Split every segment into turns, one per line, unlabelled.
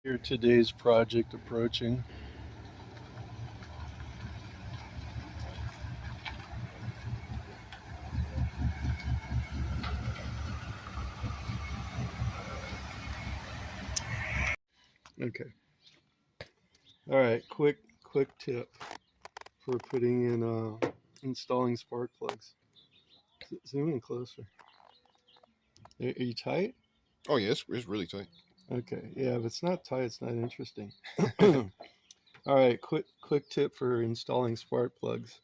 Here today's project approaching. Okay. All right, quick tip for putting in installing spark plugs. Zoom in closer. Are you tight?
Oh yeah, it's really tight.
Okay, yeah, if it's not tight, it's not interesting. All right, quick tip for installing spark plugs.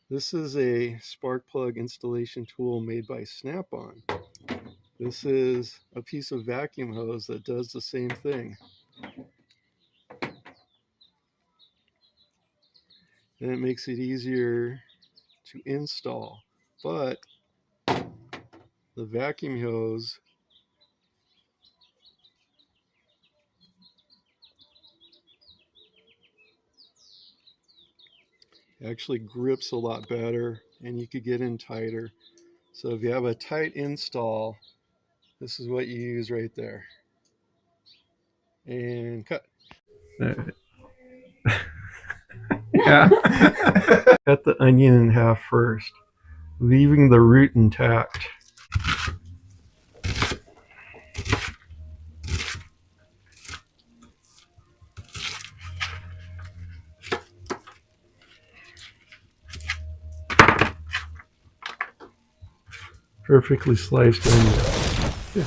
This is a spark plug installation tool made by Snap-on. This is a piece of vacuum hose that does the same thing. And it makes it easier to install. But the vacuum hose actually grips a lot better and you could get in tighter. So if you have a tight install, this is what you use right there. And cut. Yeah. Cut the onion in half first, leaving the root intact. Perfectly sliced onion. Yeah.